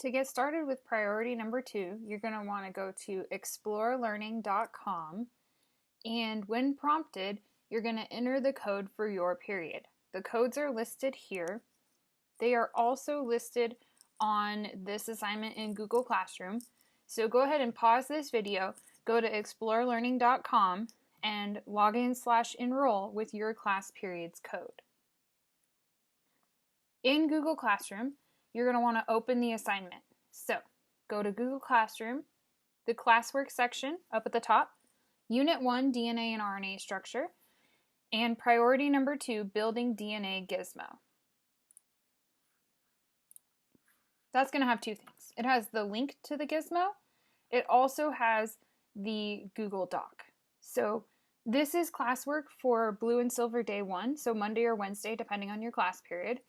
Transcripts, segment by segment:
To get started with priority number 2, you're going to want to go to explorelearning.com, and when prompted, you're going to enter the code for your period. The codes are listed here. They are also listed on this assignment in Google Classroom. So go ahead and pause this video, go to explorelearning.com, and log in/enroll with your class period's code. In Google Classroom, you're going to want to open the assignment. So go to Google Classroom, the classwork section up at the top, Unit 1, DNA and RNA structure, and priority number 2, Building DNA Gizmo. That's going to have two things. It has the link to the gizmo. It also has the Google Doc. So this is classwork for Blue and Silver Day 1, so Monday or Wednesday, depending on your class period.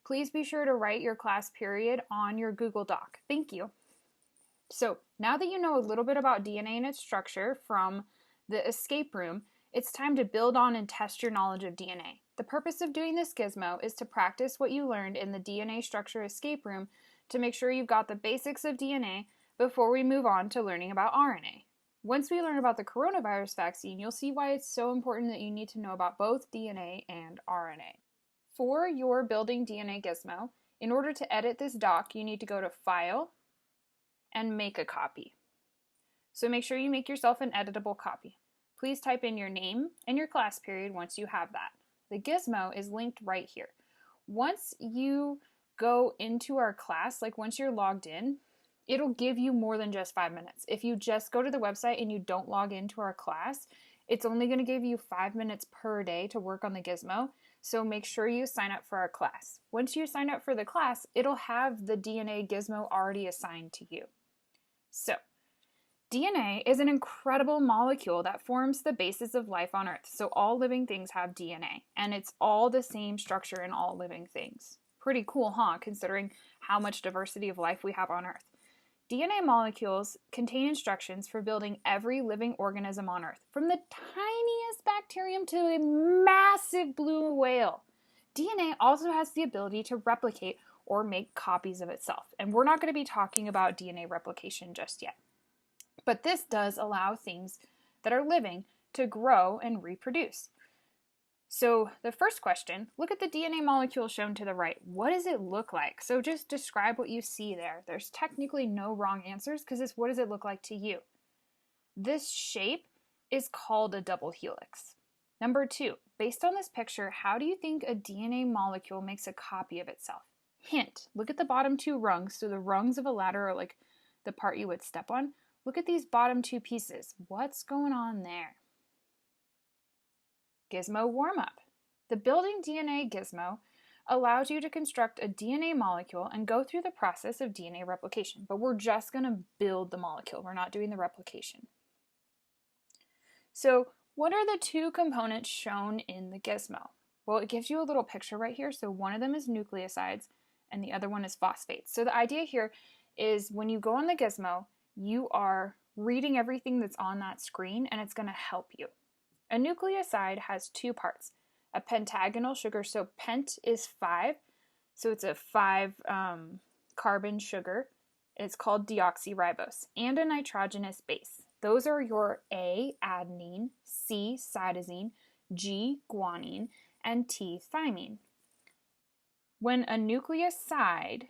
Please be sure to write your class period on your Google Doc. Thank you. So now that you know a little bit about DNA and its structure from the escape room, it's time to build on and test your knowledge of DNA. The purpose of doing this gizmo is to practice what you learned in the DNA structure escape room to make sure you've got the basics of DNA before we move on to learning about RNA. Once we learn about the coronavirus vaccine, you'll see why it's so important that you need to know about both DNA and RNA. For your Building DNA Gizmo, in order to edit this doc, you need to go to File and Make a Copy. So make sure you make yourself an editable copy. Please type in your name and your class period once you have that. The gizmo is linked right here. Once you go into our class, like once you're logged in, it'll give you more than just 5 minutes. If you just go to the website and you don't log into our class, it's only going to give you 5 minutes per day to work on the gizmo. So make sure you sign up for our class. Once you sign up for the class, it'll have the DNA gizmo already assigned to you. So, DNA is an incredible molecule that forms the basis of life on Earth. So all living things have DNA, and it's all the same structure in all living things. Pretty cool, huh, considering how much diversity of life we have on Earth. DNA molecules contain instructions for building every living organism on Earth, from the tiniest bacterium to a massive blue whale. DNA also has the ability to replicate or make copies of itself, and we're not going to be talking about DNA replication just yet. But this does allow things that are living to grow and reproduce. So the first question, look at the DNA molecule shown to the right. What does it look like? So just describe what you see there. There's technically no wrong answers because it's what does it look like to you? This shape is called a double helix. Number 2, based on this picture, how do you think a DNA molecule makes a copy of itself? Hint, look at the bottom 2 rungs. So the rungs of a ladder are like the part you would step on. Look at these bottom 2 pieces. What's going on there? Gizmo warm-up. The Building DNA Gizmo allows you to construct a DNA molecule and go through the process of DNA replication, but we're just going to build the molecule. We're not doing the replication. So what are the 2 components shown in the gizmo? Well, it gives you a little picture right here. So one of them is nucleosides and the other one is phosphates. So the idea here is when you go on the gizmo, you are reading everything that's on that screen and it's going to help you. A nucleoside has 2 parts, a pentagonal sugar, so pent is 5, so it's a 5 carbon sugar. It's called deoxyribose, and a nitrogenous base. Those are your A, adenine, C, cytosine, G, guanine, and T, thymine. When a nucleoside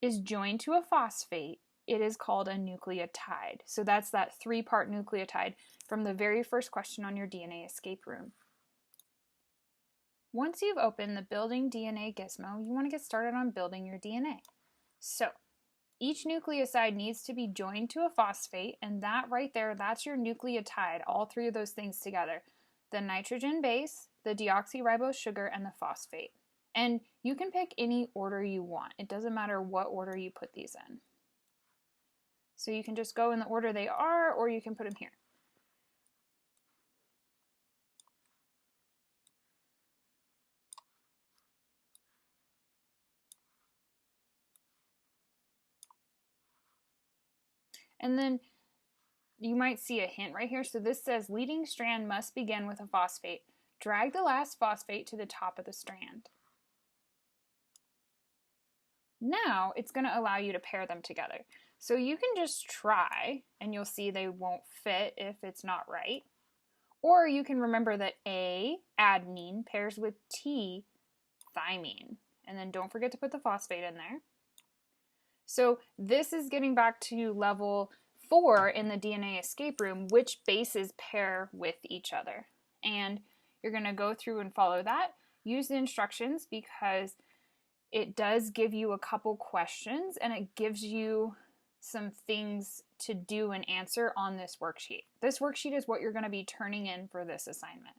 is joined to a phosphate, it is called a nucleotide. So that's that 3-part nucleotide from the very first question on your DNA escape room. Once you've opened the Building DNA Gizmo, you want to get started on building your DNA. So each nucleoside needs to be joined to a phosphate, and that right there, that's your nucleotide, all 3 of those things together. The nitrogen base, the deoxyribose sugar, and the phosphate. And you can pick any order you want. It doesn't matter what order you put these in. So you can just go in the order they are, or you can put them here. And then you might see a hint right here. So this says leading strand must begin with a phosphate. Drag the last phosphate to the top of the strand. Now it's going to allow you to pair them together. So you can just try and you'll see they won't fit if it's not right. Or you can remember that A, adenine, pairs with T, thymine. And then don't forget to put the phosphate in there. So this is getting back to level 4 in the DNA escape room, which bases pair with each other. And you're going to go through and follow that. Use the instructions because it does give you a couple questions and it gives you some things to do and answer on this worksheet. This worksheet is what you're going to be turning in for this assignment.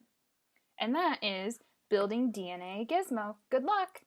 And that is Building DNA Gizmo. Good luck!